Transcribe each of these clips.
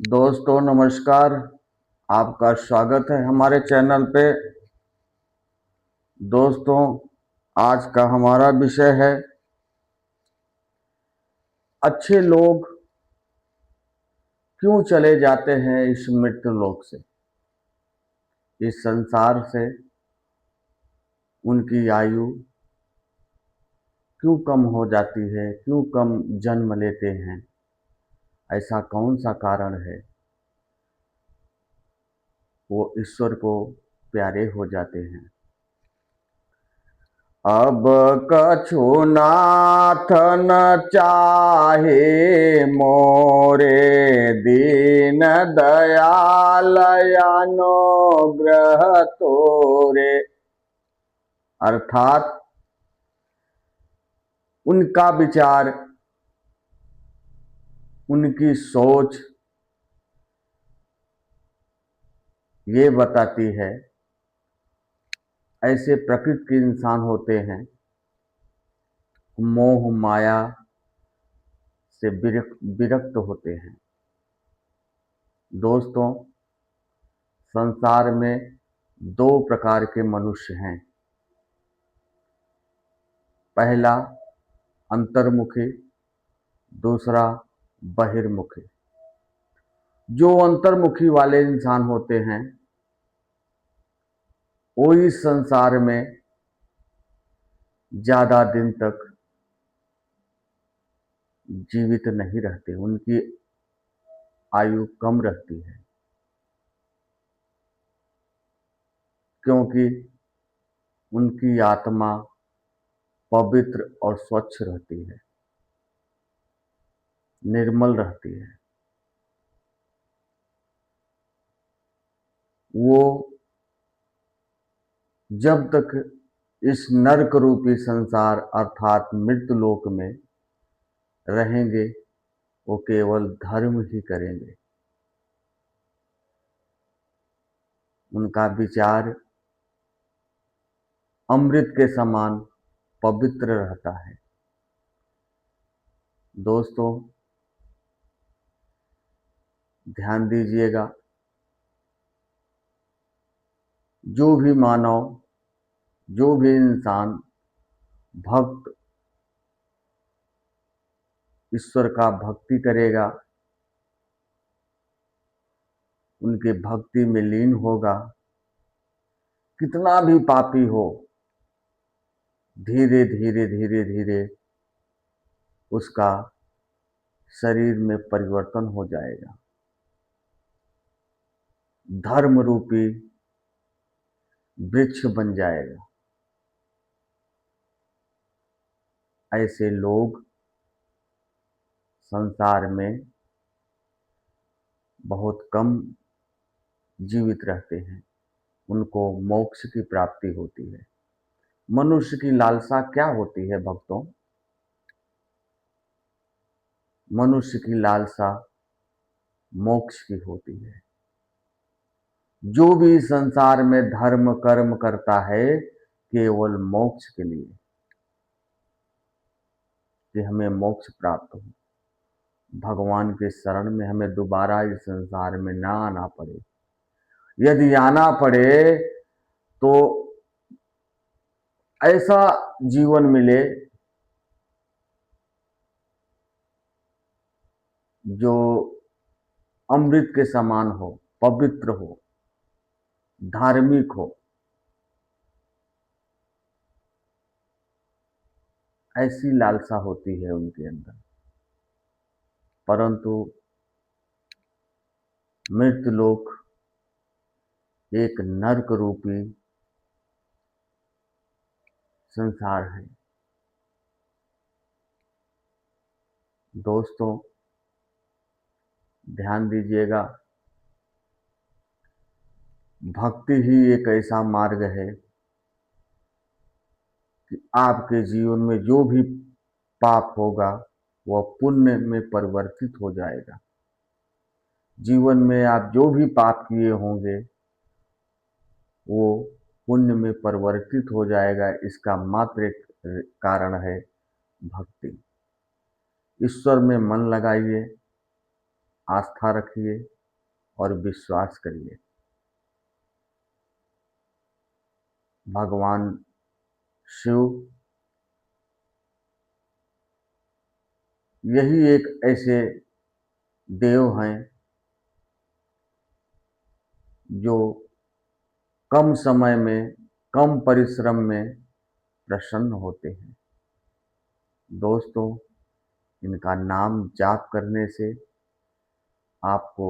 दोस्तों नमस्कार। आपका स्वागत है हमारे चैनल पे। दोस्तों, आज का हमारा विषय है अच्छे लोग क्यों चले जाते हैं इस मृत्यु लोक से, इस संसार से। उनकी आयु क्यों कम हो जाती है, क्यों कम जन्म लेते हैं, ऐसा कौन सा कारण है वो ईश्वर को प्यारे हो जाते हैं। अब कछु नाथ न चाहे मोरे, दीन दयाल अनुग्रह तोरे। अर्थात उनका विचार, उनकी सोच ये बताती है, ऐसे प्रकृति के इंसान होते हैं मोह माया से विरक्त होते हैं। दोस्तों, संसार में दो प्रकार के मनुष्य हैं। पहला अंतर्मुखी, दूसरा बहिर्मुखी। जो अंतर्मुखी वाले इंसान होते हैं वो इस संसार में ज्यादा दिन तक जीवित नहीं रहते, उनकी आयु कम रहती है, क्योंकि उनकी आत्मा पवित्र और स्वच्छ रहती है, निर्मल रहती है। वो जब तक इस नरक रूपी संसार अर्थात मृत्यु लोक में रहेंगे वो केवल धर्म ही करेंगे। उनका विचार अमृत के समान पवित्र रहता है। दोस्तों, ध्यान दीजिएगा, जो भी मानव, जो भी इंसान भक्त ईश्वर का भक्ति करेगा, उनके भक्ति में लीन होगा, कितना भी पापी हो, धीरे धीरे धीरे धीरे उसका शरीर में परिवर्तन हो जाएगा। धर्म रूपी वृक्ष बन जाएगा। ऐसे लोग संसार में बहुत कम जीवित रहते हैं, उनको मोक्ष की प्राप्ति होती है। मनुष्य की लालसा क्या होती है भक्तों? मनुष्य की लालसा मोक्ष की होती है। जो भी संसार में धर्म कर्म करता है केवल मोक्ष के लिए, कि हमें मोक्ष प्राप्त हो, भगवान के शरण में हमें दोबारा इस संसार में ना आना पड़े। यदि आना पड़े तो ऐसा जीवन मिले जो अमृत के समान हो, पवित्र हो, धार्मिक हो। ऐसी लालसा होती है उनके अंदर। परंतु मृत्युलोक एक नरक रूपी संसार है। दोस्तों, ध्यान दीजिएगा, भक्ति ही एक ऐसा मार्ग है कि आपके जीवन में जो भी पाप होगा वह पुण्य में परिवर्तित हो जाएगा। जीवन में आप जो भी पाप किए होंगे वो पुण्य में परिवर्तित हो जाएगा। इसका मात्र एक कारण है भक्ति। ईश्वर में मन लगाइए, आस्था रखिए और विश्वास करिए। भगवान शिव यही एक ऐसे देव हैं जो कम समय में, कम परिश्रम में प्रसन्न होते हैं। दोस्तों, इनका नाम जाप करने से आपको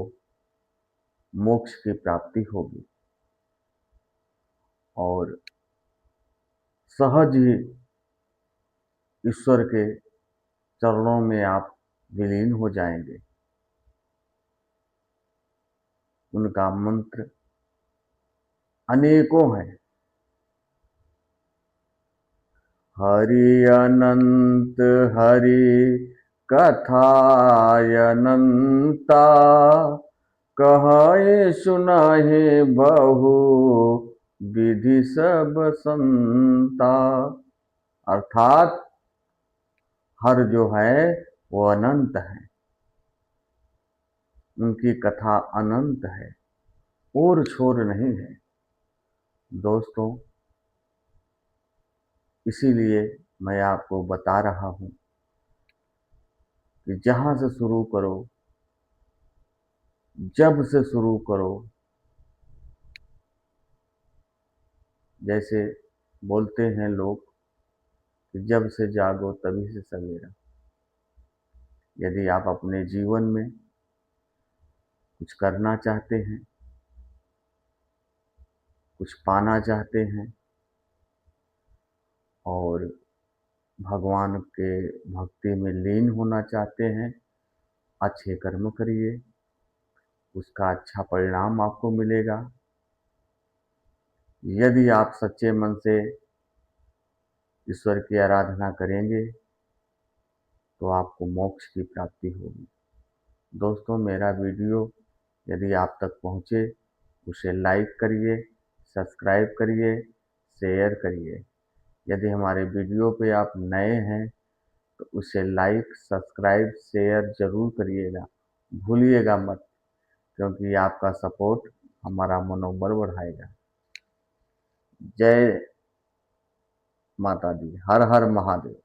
मोक्ष की प्राप्ति होगी और सहज ही ईश्वर के चरणों में आप विलीन हो जाएंगे। उनका मंत्र अनेकों हैं। हरि अनंत हरि कथाय अनंता, कहे सुनाहे बहु विधि सब संता। अर्थात हर जो है वो अनंत है, उनकी कथा अनंत है, और छोर नहीं है। दोस्तों, इसीलिए मैं आपको बता रहा हूं कि जहां से शुरू करो, जब से शुरू करो, जैसे बोलते हैं लोग कि जब से जागो तभी से सवेरा। यदि आप अपने जीवन में कुछ करना चाहते हैं, कुछ पाना चाहते हैं और भगवान के भक्ति में लीन होना चाहते हैं, अच्छे कर्म करिए, उसका अच्छा परिणाम आपको मिलेगा। यदि आप सच्चे मन से ईश्वर की आराधना करेंगे तो आपको मोक्ष की प्राप्ति होगी। दोस्तों, मेरा वीडियो यदि आप तक पहुँचे, उसे लाइक करिए, सब्सक्राइब करिए, शेयर करिए। यदि हमारे वीडियो पे आप नए हैं तो उसे लाइक, सब्सक्राइब, शेयर जरूर करिएगा, भूलिएगा मत, क्योंकि आपका सपोर्ट हमारा मनोबल बढ़ाएगा। जय माता दी। हर हर महादेव।